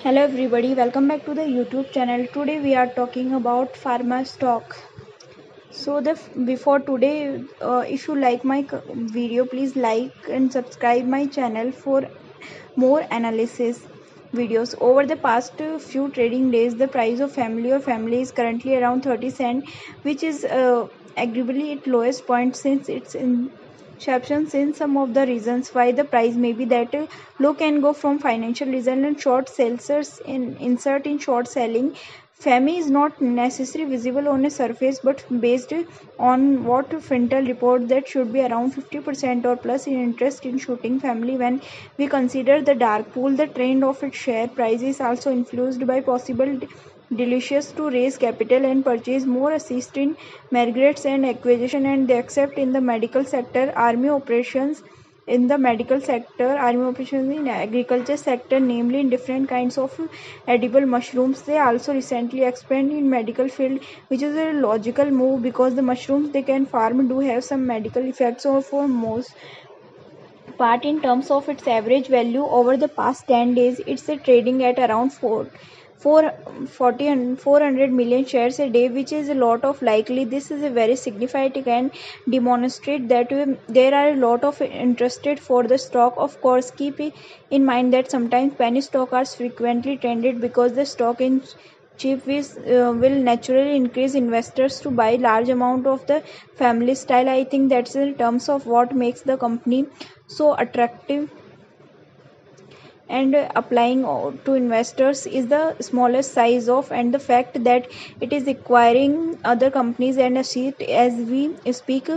Hello everybody, welcome back to the YouTube channel. Today we are talking about pharma stock. So before today, if you like my video, please like and subscribe my channel for more analysis videos. Over the past few trading days, the price of family is currently around 30 cent, which is arguably its lowest point since its inception. Since some of the reasons why the price may be that low can go from financial reason and short sellers in insert in short selling. FAMI is not necessarily visible on a surface, but based on what Fintel report that should be around 50% or plus in interest in shooting family. When we consider the dark pool, the trend of its share price is also influenced by possible delicious to raise capital and purchase more assist in migrants and acquisition, and they accept in the medical sector, army operations in the medical sector, army operations in agriculture sector, namely in different kinds of edible mushrooms. They also recently expand in medical field, which is a logical move because the mushrooms they can farm do have some medical effects. Or for most part, in terms of its average value over the past 10 days, it's trading at around 440 and 400 million shares a day, which is a lot of likely. This is a very significant and demonstrate that there are a lot of interested for the stock. Of course, keep in mind that sometimes penny stock are frequently trended because the stock in cheap will naturally increase investors to buy large amount of the family style. I think that's in terms of what makes the company so attractive, and applying to investors is the smallest size of and the fact that it is acquiring other companies and a seat as we speak,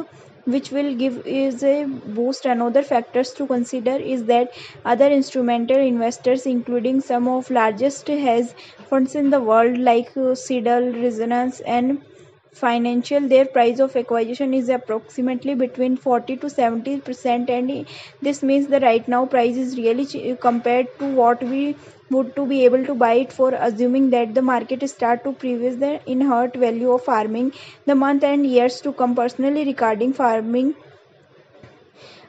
which will give is a boost. Another factors to consider is that other instrumental investors, including some of largest has funds in the world like Citadel, Resonance and financial, their price of acquisition is approximately between 40 to 70%, and this means the right now price is really compared to what we would to be able to buy it for, assuming that the market start to previous the inherent value of farming the month and years to come. Personally regarding farming,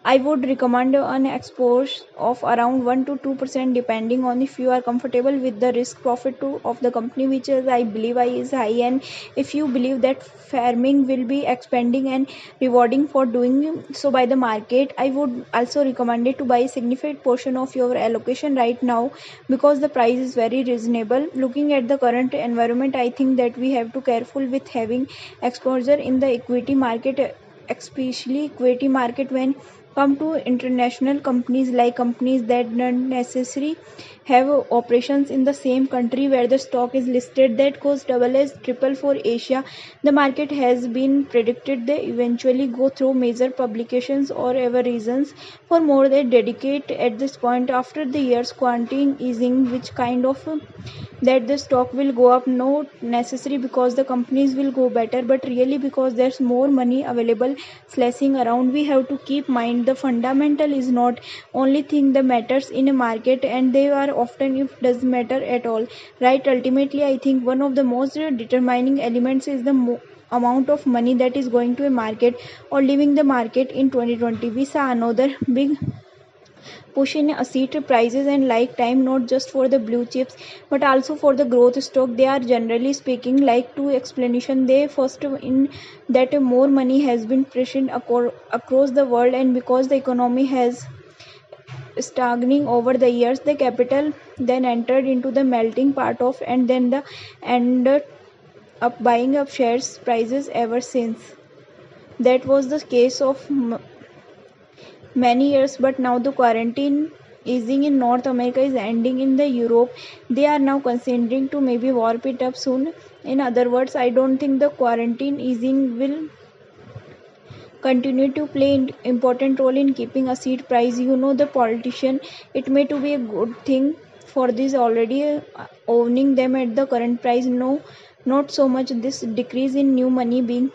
I would recommend an exposure of around 1 to 2% depending on if you are comfortable with the risk profit of the company, which is I believe is high, and if you believe that farming will be expanding and rewarding for doing so by the market, I would also recommend it to buy a significant portion of your allocation right now because the price is very reasonable. Looking at the current environment, I think that we have to careful with having exposure in the equity market, especially equity market when come to international companies, like companies that don't necessarily have operations in the same country where the stock is listed, that goes double as triple. For Asia, the market has been predicted they eventually go through major publications or ever reasons for more than dedicate at this point after the years quantitative easing, which kind of that the stock will go up, not necessary because the companies will go better, but really because there's more money available slashing around. We have to keep mind the fundamental is not only thing that matters in a market, and they are often if doesn't matter at all, right? Ultimately, I think one of the most determining elements is the amount of money that is going to a market or leaving the market. In 2020 we saw another big push in asset prices and like time, not just for the blue chips but also for the growth stock. They are generally speaking like two explanation. They first in that more money has been present across the world, and because the economy has stagnating over the years, the capital then entered into the melting part of and then the ended up buying up shares prices ever since. That was the case of many years, but now the quarantine easing in North America is ending in the Europe. They are now considering to maybe warp it up soon. In other words, I don't think the quarantine easing will continue to play an important role in keeping a seat price. You know, the politician, it may to be a good thing for this already owning them at the current price. No, not so much this decrease in new money being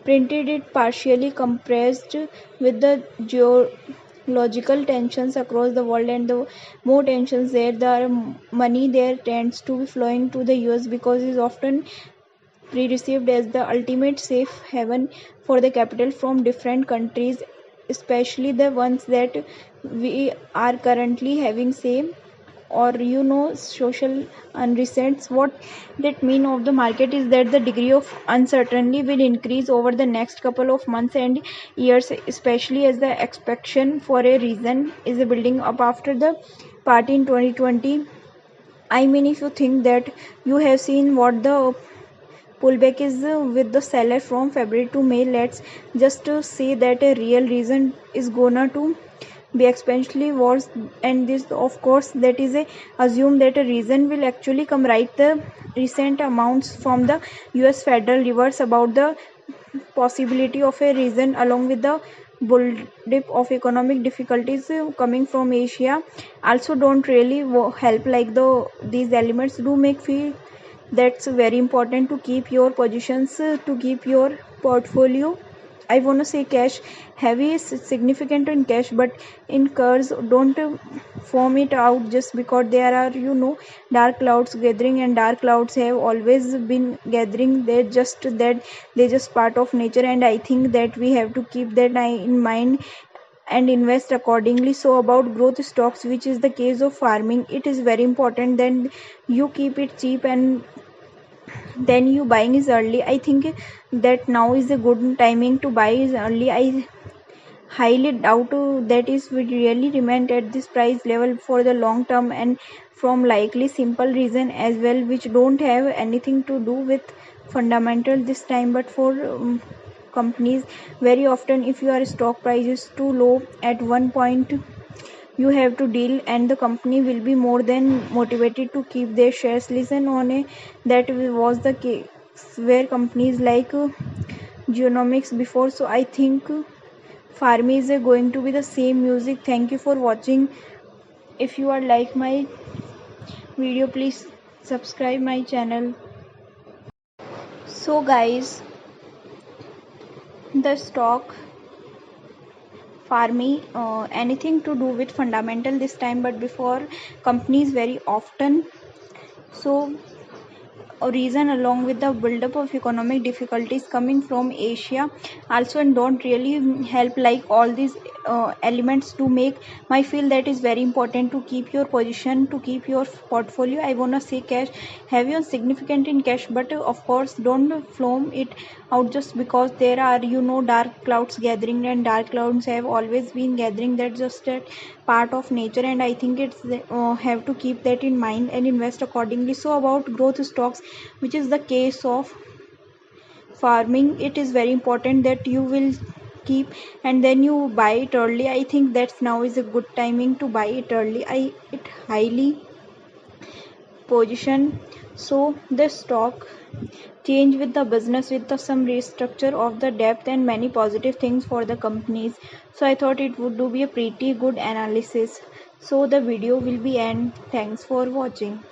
printed, it partially compressed with the geological tensions across the world, and the more tensions there, the money there tends to be flowing to the US because it is often pre-received as the ultimate safe haven for the capital from different countries, especially the ones that we are currently having same. or social unrest. What that mean of the market is that the degree of uncertainty will increase over the next couple of months and years, especially as the expectation for a reason is building up after the party in 2020. I mean, if you think that you have seen what the pullback is with the seller from February to May, let's just say that a real reason is gonna to be exponentially worse, and this of course that is a assume that a reason will actually come, right? The recent amounts from the US Federal Reserve about the possibility of a reason along with the bull dip of economic difficulties coming from Asia also don't really help, like these elements do make feel that's very important to keep your positions, to keep your portfolio. I want to say cash heavy is significant in cash, but in curves don't form it out just because there are dark clouds gathering, and dark clouds have always been gathering. They're just part of nature, and I think that we have to keep that in mind and invest accordingly. So about growth stocks, which is the case of farming, it is very important that you keep it cheap and then you buying is early. I think that now is a good timing to buy is early. I highly doubt that is will really remain at this price level for the long term, and from likely simple reason as well, which don't have anything to do with fundamental this time, but for companies. Very often if your stock price is too low at one point, you have to deal, and the company will be more than motivated to keep their shares. Listen on a that was the case where companies like genomics before. So I think farmi is going to be the same music. Thank you for watching. If you are like my video, please subscribe my channel. So guys, the stock farming anything to do with fundamental this time, but before companies very often. So a reason along with the buildup of economic difficulties coming from Asia also, and don't really help, like all these elements to make my feel that is very important to keep your position, to keep your portfolio. I wanna say cash heavy on significant in cash, but of course don't flom it out just because there are dark clouds gathering, and dark clouds have always been gathering. That's just a part of nature, and I think it's have to keep that in mind and invest accordingly. So about growth stocks, which is the case of farming, it is very important that you will keep and then you buy it early. I think that's now is a good timing to buy it early. It highly position. So the stock change with the business, with the some restructure of the debt and many positive things for the companies. So I thought it would do be a pretty good analysis. So the video will be end. Thanks for watching.